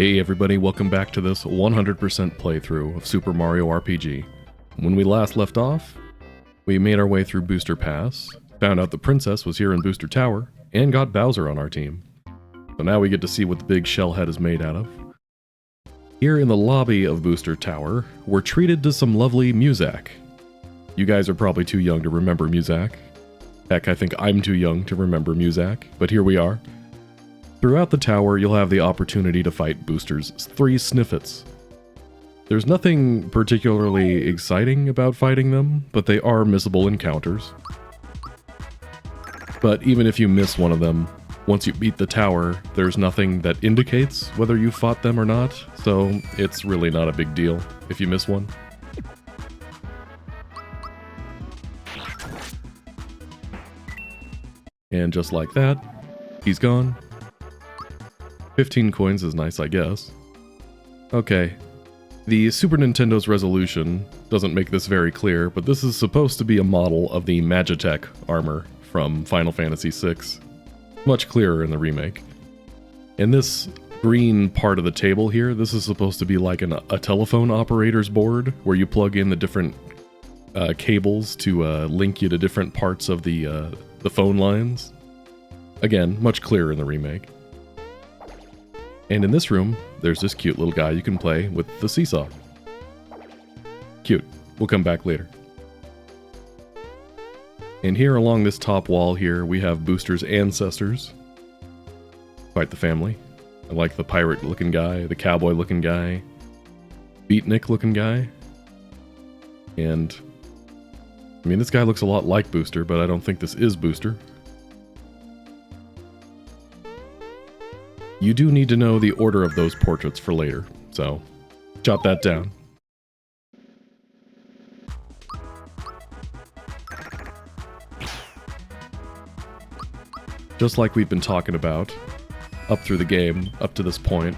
Hey everybody, welcome back to this 100% playthrough of Super Mario RPG. When we last left off, we made our way through Booster Pass, found out the princess was here in Booster Tower, and got Bowser on our team. So now we get to see what the big shell head is made out of. Here in the lobby of Booster Tower, we're treated to some lovely Muzak. You guys are probably too young to remember Muzak. Heck, I think I'm too young to remember Muzak, but here we are. Throughout the tower, you'll have the opportunity to fight Booster's 3 Sniffets. There's nothing particularly exciting about fighting them, but they are missable encounters. But even if you miss one of them, once you beat the tower, there's nothing that indicates whether you fought them or not, so it's really not a big deal if you miss one. And just like that, he's gone. 15 coins is nice, I guess. Okay. The Super Nintendo's resolution doesn't make this very clear, but this is supposed to be a model of the Magitech armor from Final Fantasy VI. Much clearer in the remake. And this green part of the table here, this is supposed to be like a telephone operator's board, where you plug in the different cables to link you to different parts of the phone lines. Again, much clearer in the remake. And in this room, there's this cute little guy you can play with the seesaw. Cute. We'll come back later. And here along this top wall here, we have Booster's ancestors. Quite the family. I like the pirate-looking guy, the cowboy-looking guy, beatnik-looking guy. And, I mean, this guy looks a lot like Booster, but I don't think this is Booster. You do need to know the order of those portraits for later, so jot that down. Just like we've been talking about, up through the game, up to this point,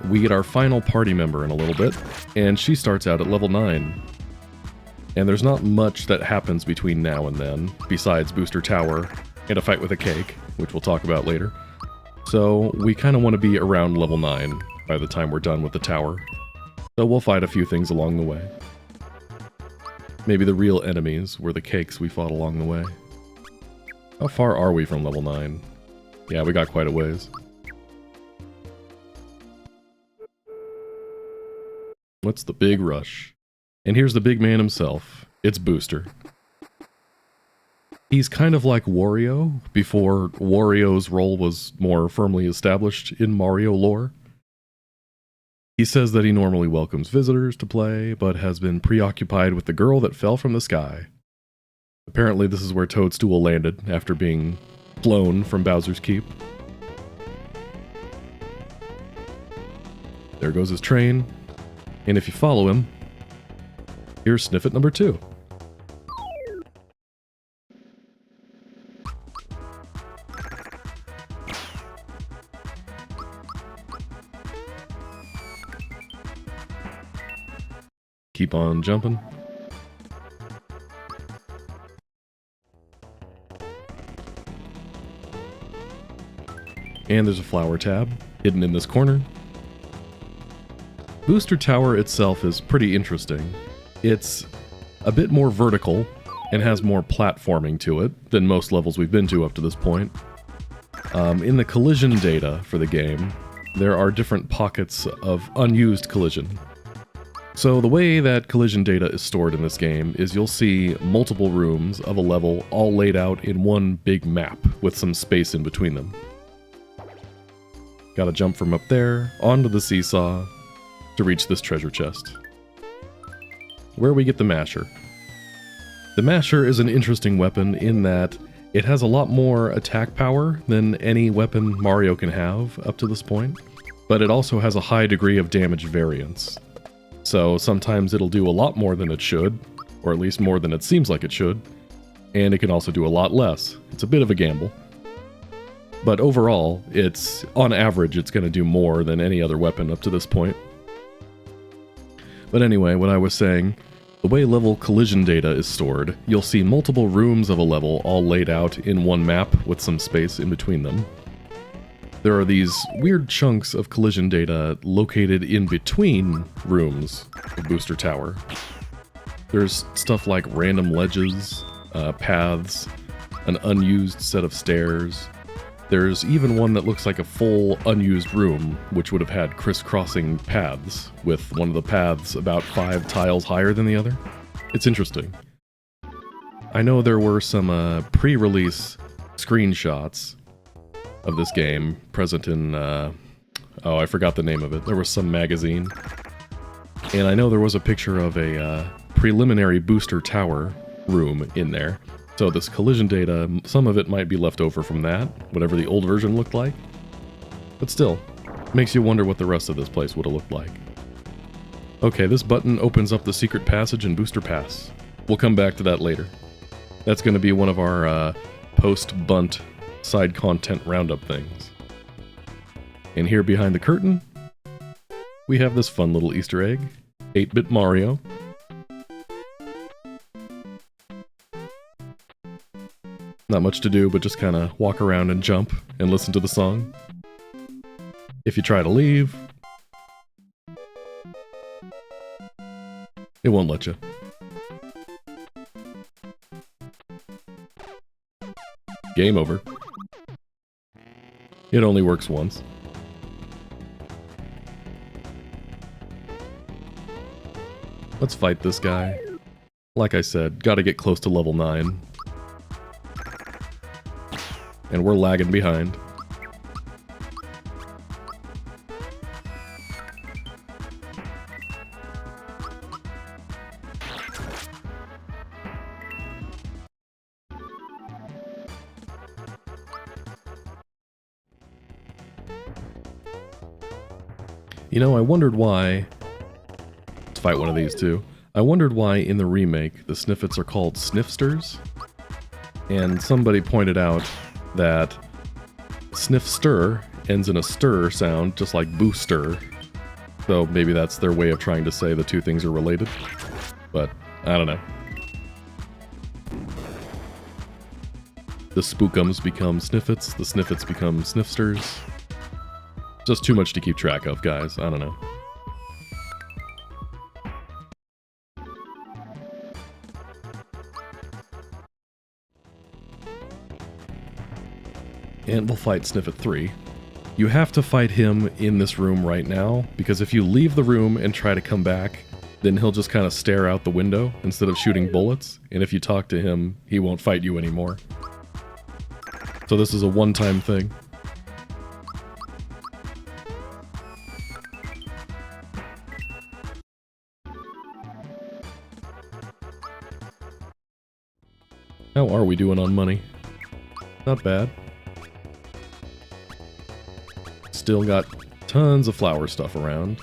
we get our final party member in a little bit, and she starts out at level 9. And there's not much that happens between now and then, besides Booster Tower and a fight with a cake, which we'll talk about later. So we kind of want to be around level 9 by the time we're done with the tower. So we'll fight a few things along the way. Maybe the real enemies were the cakes we fought along the way. How far are we from level 9? Yeah, we got quite a ways. What's the big rush? And here's the big man himself. It's Booster. He's kind of like Wario, before Wario's role was more firmly established in Mario lore. He says that he normally welcomes visitors to play, but has been preoccupied with the girl that fell from the sky. Apparently this is where Toadstool landed, after being flown from Bowser's Keep. There goes his train, and if you follow him, here's Sniffet number 2. Keep on jumping. And there's a flower tab hidden in this corner. Booster Tower itself is pretty interesting. It's a bit more vertical and has more platforming to it than most levels we've been to up to this point. In the collision data for the game, there are different pockets of unused collision. So the way that collision data is stored in this game is you'll see multiple rooms of a level all laid out in one big map with some space in between them. Gotta jump from up there onto the seesaw to reach this treasure chest, where we get the masher. The masher is an interesting weapon in that it has a lot more attack power than any weapon Mario can have up to this point, but it also has a high degree of damage variance. So sometimes it'll do a lot more than it should, or at least more than it seems like it should, and it can also do a lot less. It's a bit of a gamble. But overall, on average, it's going to do more than any other weapon up to this point. But anyway, what I was saying, the way level collision data is stored, you'll see multiple rooms of a level all laid out in one map with some space in between them. there are these weird chunks of collision data located in between rooms of Booster Tower. There's stuff like random ledges, paths, an unused set of stairs. There's even one that looks like a full unused room, which would have had crisscrossing paths, with one of the paths about 5 tiles higher than the other. It's interesting. I know there were some pre-release screenshots of this game present in, oh, I forgot the name of it. There was some magazine. And I know there was a picture of a preliminary Booster Tower room in there. So this collision data, some of it might be left over from that, whatever the old version looked like. But still, makes you wonder what the rest of this place would have looked like. Okay, this button opens up the secret passage in Booster Pass. We'll come back to that later. That's going to be one of our post-bunt side content roundup things. And here behind the curtain, we have this fun little Easter egg, 8-bit Mario. Not much to do, but just kind of walk around and jump and listen to the song. If you try to leave, it won't let you. Game over. It only works once. Let's fight this guy. Like I said, gotta get close to level 9. And we're lagging behind. You know, I wondered why... Let's fight one of these two. I wondered why in the remake the Sniffets are called Sniffsters. And somebody pointed out that Sniffster ends in a stir sound, just like booster. So maybe that's their way of trying to say the two things are related. But, I don't know. The Spookums become Sniffets, the Sniffets become Sniffsters. Just too much to keep track of, guys. I don't know. And we'll fight Sniffet 3. You have to fight him in this room right now, because if you leave the room and try to come back, then he'll just kind of stare out the window instead of shooting bullets, and if you talk to him, he won't fight you anymore. So this is a one-time thing. How are we doing on money? Not bad. Still got tons of flower stuff around.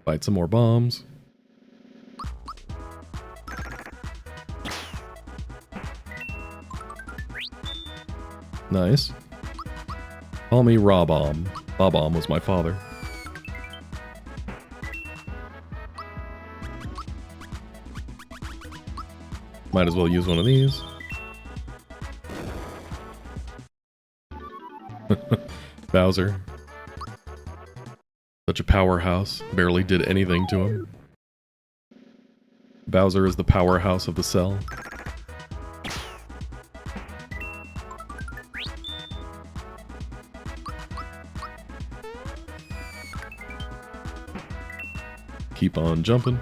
Fight some more bombs. Nice. Call me Raw-Bomb. Bob-Bomb was my father. Might as well use one of these. Bowser. Such a powerhouse. Barely did anything to him. Bowser is the powerhouse of the cell. Keep on jumping.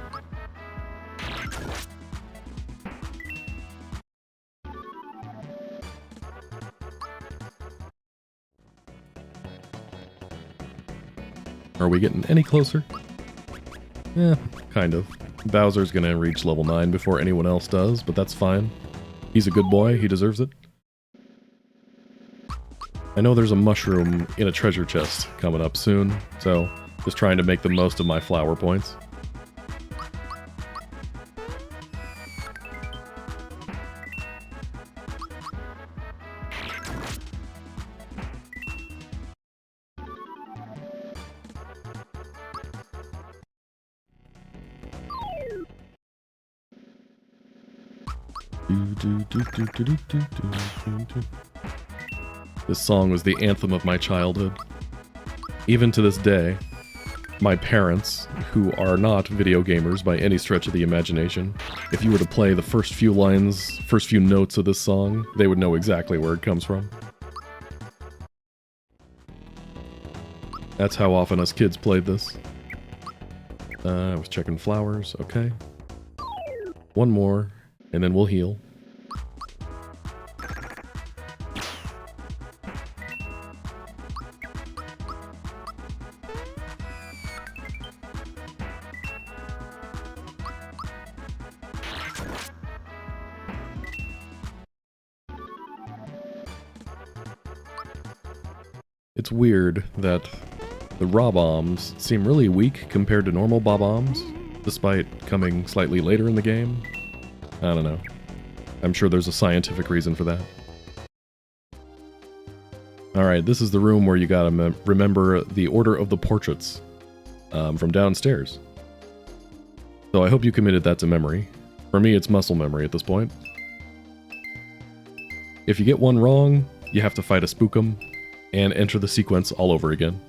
Are we getting any closer? Yeah, kind of. Bowser's gonna reach level 9 before anyone else does, but that's fine. He's a good boy, he deserves it. I know there's a mushroom in a treasure chest coming up soon, so just trying to make the most of my flower points. This song was the anthem of my childhood. Even to this day, my parents, who are not video gamers by any stretch of the imagination, if you were to play the first few lines, first few notes of this song, they would know exactly where it comes from. That's how often us kids played this. I was checking flowers, okay. One more, and then we'll heal. It's weird that the raw bombs seem really weak compared to normal bob-ombs, despite coming slightly later in the game. I don't know. I'm sure there's a scientific reason for that. Alright, this is the room where you gotta remember the order of the portraits from downstairs. So I hope you committed that to memory. For me, it's muscle memory at this point. If you get one wrong, you have to fight a spookum and enter the sequence all over again.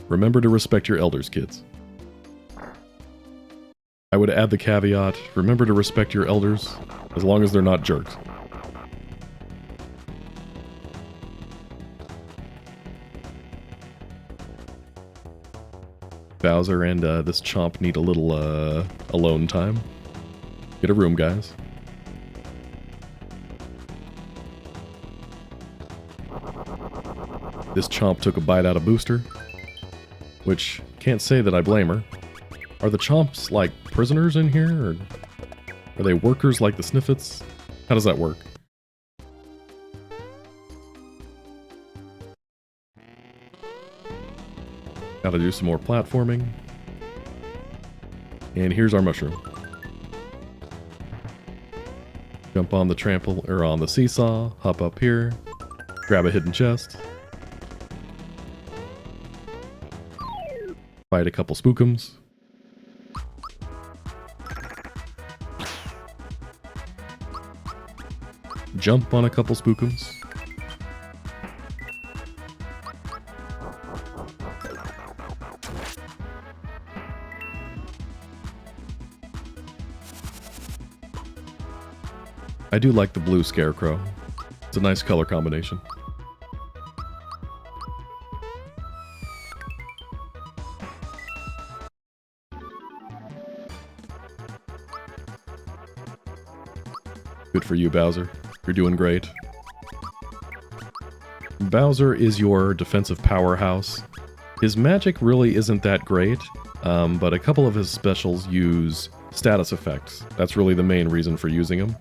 Remember to respect your elders, kids. I would add the caveat, remember to respect your elders, as long as they're not jerks. Bowser and this chomp need a little alone time. Get a room, guys. This chomp took a bite out of Booster, which can't say that I blame her. Are the chomps like prisoners in here, or are they workers like the Sniffets? How does that work? Gotta do some more platforming. And here's our mushroom. Jump on the trample, or on the seesaw, hop up here, grab a hidden chest. Fight a couple spookums. Jump on a couple spookums. I do like the blue scarecrow. It's a nice color combination. Good for you, Bowser. You're doing great. Bowser is your defensive powerhouse. His magic really isn't that great, but a couple of his specials use status effects. That's really the main reason for using him.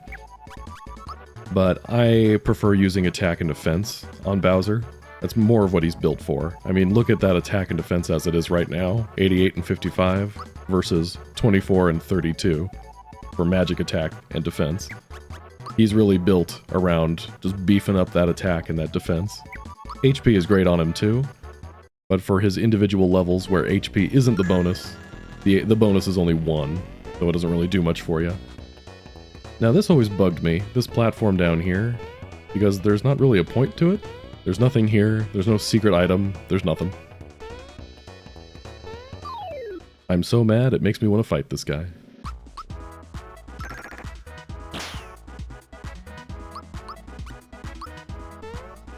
But I prefer using attack and defense on Bowser. That's more of what he's built for. I mean, look at that attack and defense as it is right now. 88 and 55 versus 24 and 32 for magic attack and defense. He's really built around just beefing up that attack and that defense. HP is great on him too, but for his individual levels where HP isn't the bonus, the bonus is only 1, so it doesn't really do much for you. Now this always bugged me, this platform down here, because there's not really a point to it. There's nothing here, there's no secret item, there's nothing. I'm so mad it makes me want to fight this guy.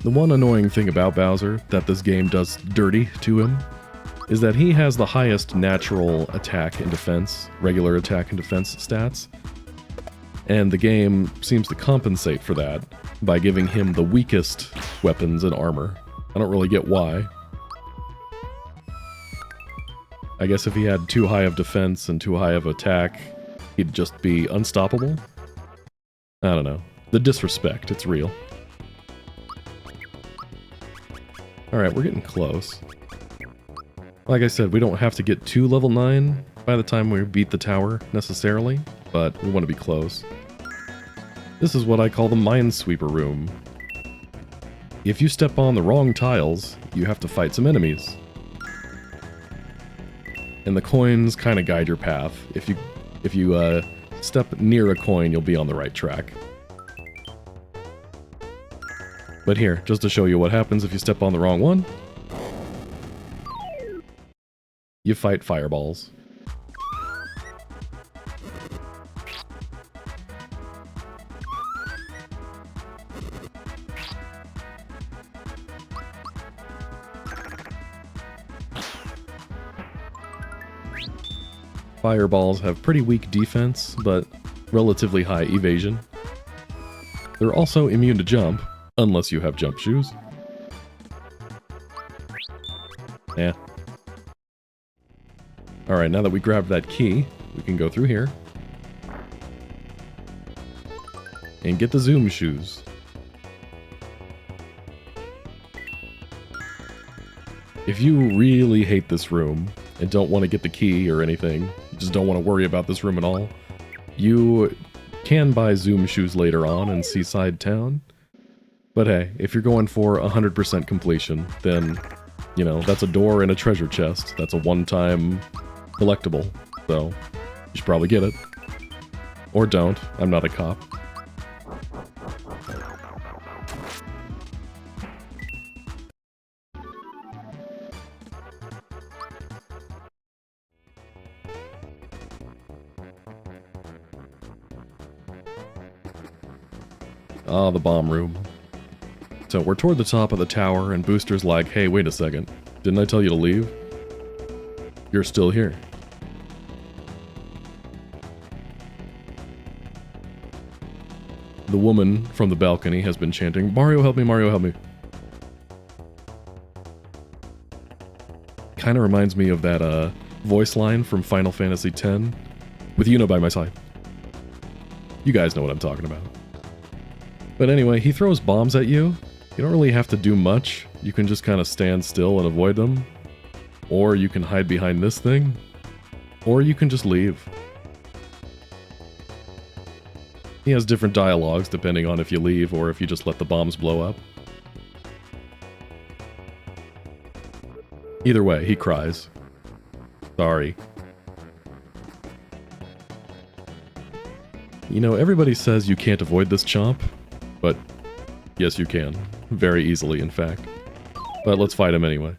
The one annoying thing about Bowser that this game does dirty to him is that he has the highest natural attack and defense, regular attack and defense stats, and the game seems to compensate for that by giving him the weakest weapons and armor. I don't really get why. I guess if he had too high of defense and too high of attack, he'd just be unstoppable? I don't know. The disrespect, it's real. Alright, we're getting close. Like I said, we don't have to get to level 9 by the time we beat the tower, necessarily, but we want to be close. This is what I call the Minesweeper room. If you step on the wrong tiles, you have to fight some enemies. and the coins kind of guide your path. If you step near a coin, you'll be on the right track. But here, just to show you what happens if you step on the wrong one, you fight fireballs. Fireballs have pretty weak defense, but relatively high evasion. They're also immune to jump, unless you have jump shoes. Yeah. Alright, now that we grabbed that key, we can go through here. And get the zoom shoes. If you really hate this room, and don't want to get the key or anything, just don't want to worry about this room at all, you can buy zoom shoes later on in Seaside Town. But hey, if you're going for 100% completion, then, you know, that's a door and a treasure chest. That's a one-time collectible, so you should probably get it. Or don't, I'm not a cop. Ah, the bomb room. So we're toward the top of the tower, and Booster's like, hey, wait a second. Didn't I tell you to leave? You're still here. The woman from the balcony has been chanting, Mario help me, Mario help me. Kinda reminds me of that voice line from Final Fantasy X, with Yuna by my side. You guys know what I'm talking about. But anyway, he throws bombs at you. You don't really have to do much. You can just kind of stand still and avoid them. Or you can hide behind this thing. Or you can just leave. He has different dialogues depending on if you leave or if you just let the bombs blow up. Either way, he cries. Sorry. You know, everybody says you can't avoid this chomp, but yes you can. Very easily, in fact. But let's fight him anyway.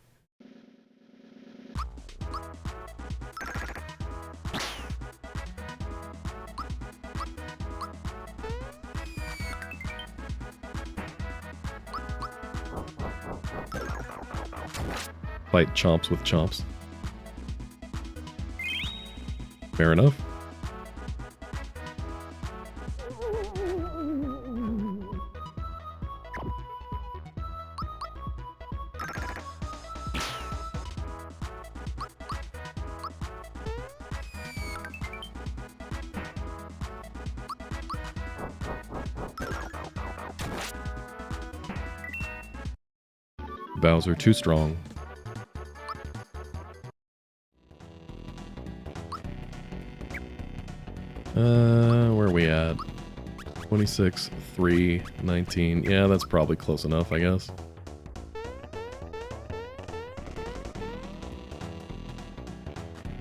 Fight chomps with chomps. Fair enough. Bowser too strong. Where are we at? 26, 3, 19. Yeah, that's probably close enough, I guess.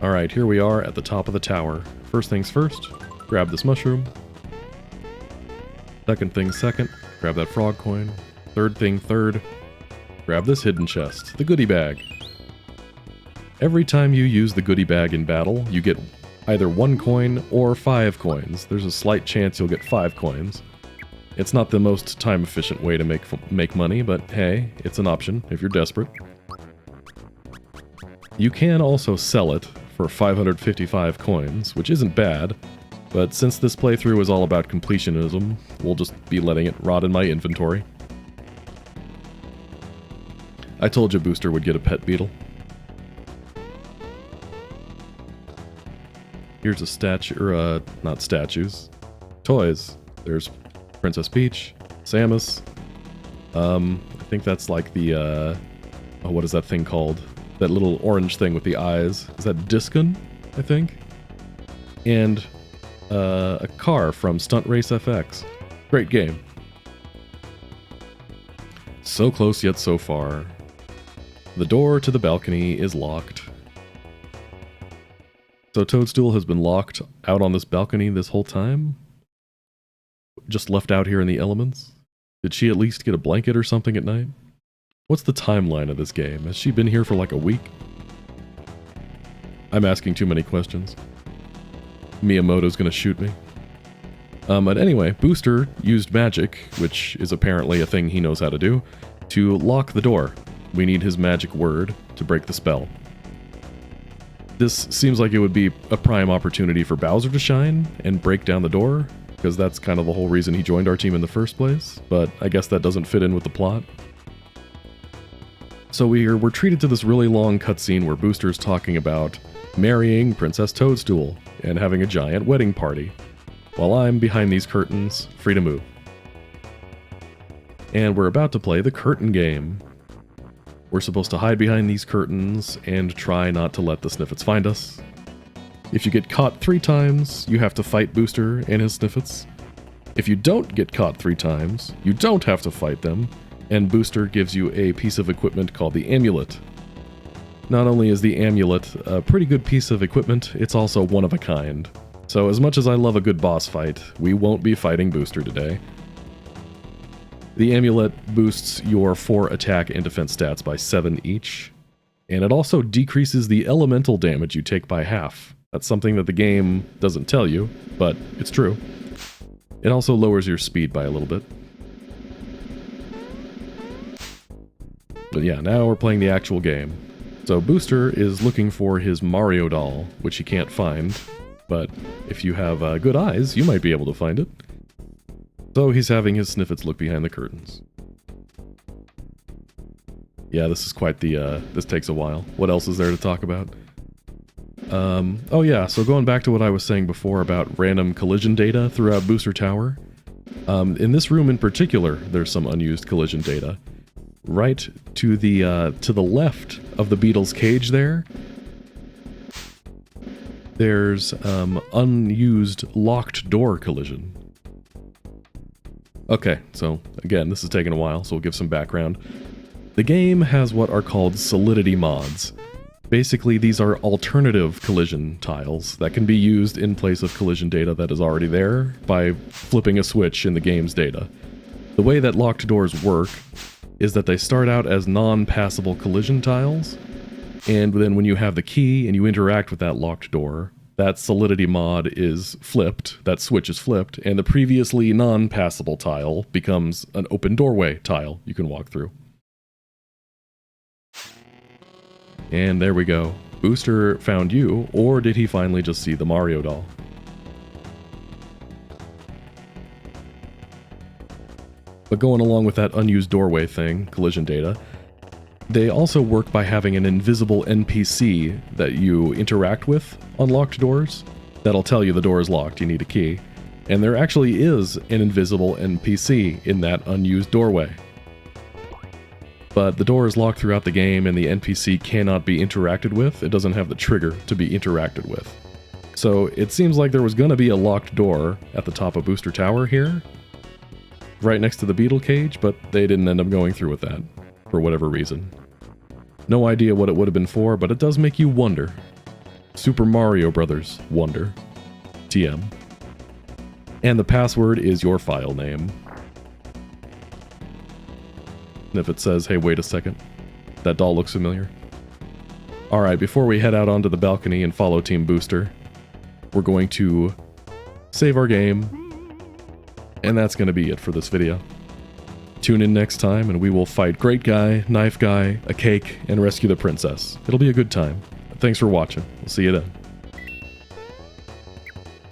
Alright, here we are at the top of the tower. First things first, grab this mushroom. Second thing second, grab that frog coin. Third thing third, grab this hidden chest, the goodie bag. Every time you use the goodie bag in battle, you get either 1 coin or 5 coins. There's a slight chance you'll get 5 coins. It's not the most time-efficient way to make money, but hey, it's an option if you're desperate. You can also sell it for 555 coins, which isn't bad, but since this playthrough is all about completionism, we'll just be letting it rot in my inventory. I told you Booster would get a pet beetle. Here's a statue, or not statues, toys. There's Princess Peach, Samus. I think that's like the, oh, what is that thing called? That little orange thing with the eyes. Is that Discon, I think? And a car from Stunt Race FX. Great game. So close yet so far. The door to the balcony is locked. So Toadstool has been locked out on this balcony this whole time? Just left out here in the elements? Did she at least get a blanket or something at night? What's the timeline of this game? Has she been here for like a week? I'm asking too many questions. Miyamoto's gonna shoot me. But anyway, Booster used magic, which is apparently a thing he knows how to do, to lock the door. We need his magic word to break the spell. This seems like it would be a prime opportunity for Bowser to shine and break down the door, because that's kind of the whole reason he joined our team in the first place, but I guess that doesn't fit in with the plot. So we're treated to this really long cutscene where Booster's talking about marrying Princess Toadstool and having a giant wedding party, while I'm behind these curtains, free to move. And we're about to play the curtain game. We're supposed to hide behind these curtains and try not to let the Sniffets find us. If you get caught 3 times, you have to fight Booster and his Sniffets. If you don't get caught 3 times, you don't have to fight them, and Booster gives you a piece of equipment called the amulet. Not only is the amulet a pretty good piece of equipment, it's also one of a kind. So as much as I love a good boss fight, we won't be fighting Booster today. The amulet boosts your 4 attack and defense stats by 7 each, and it also decreases the elemental damage you take by half. That's something that the game doesn't tell you, but it's true. It also lowers your speed by a little bit. But yeah, now we're playing the actual game. So Booster is looking for his Mario doll, which he can't find, but if you have good eyes, you might be able to find it. So he's having his Sniffets look behind the curtains. Yeah, this is quite the, this takes a while. What else is there to talk about? Oh yeah, so going back to what I was saying before about random collision data throughout Booster Tower. In this room in particular, there's some unused collision data. Right to the left of the Beetle's cage there's unused locked door collision. Okay, so again, this is taking a while, so we'll give some background. The game has what are called solidity mods. Basically, these are alternative collision tiles that can be used in place of collision data that is already there by flipping a switch in the game's data. The way that locked doors work is that they start out as non-passable collision tiles, and then when you have the key and you interact with that locked door, that solidity mod is flipped, that switch is flipped, and the previously non-passable tile becomes an open doorway tile you can walk through. And there we go. Booster found you, or did he finally just see the Mario doll? But going along with that unused doorway thing, collision data, they also work by having an invisible NPC that you interact with on locked doors. That'll tell you the door is locked, you need a key. And there actually is an invisible NPC in that unused doorway. But the door is locked throughout the game and the NPC cannot be interacted with. It doesn't have the trigger to be interacted with. So it seems like there was going to be a locked door at the top of Booster Tower here, right next to the beetle cage, but they didn't end up going through with that, for whatever reason. No idea what it would have been for, but it does make you wonder. Super Mario Brothers Wonder. TM. And the password is your file name. And if it says, hey, wait a second, that doll looks familiar. Alright, before we head out onto the balcony and follow Team Booster, we're going to save our game, and that's going to be it for this video. Tune in next time and we will fight Great Guy, Knife Guy, a cake, and rescue the princess. It'll be a good time. Thanks for watching. We'll see you then.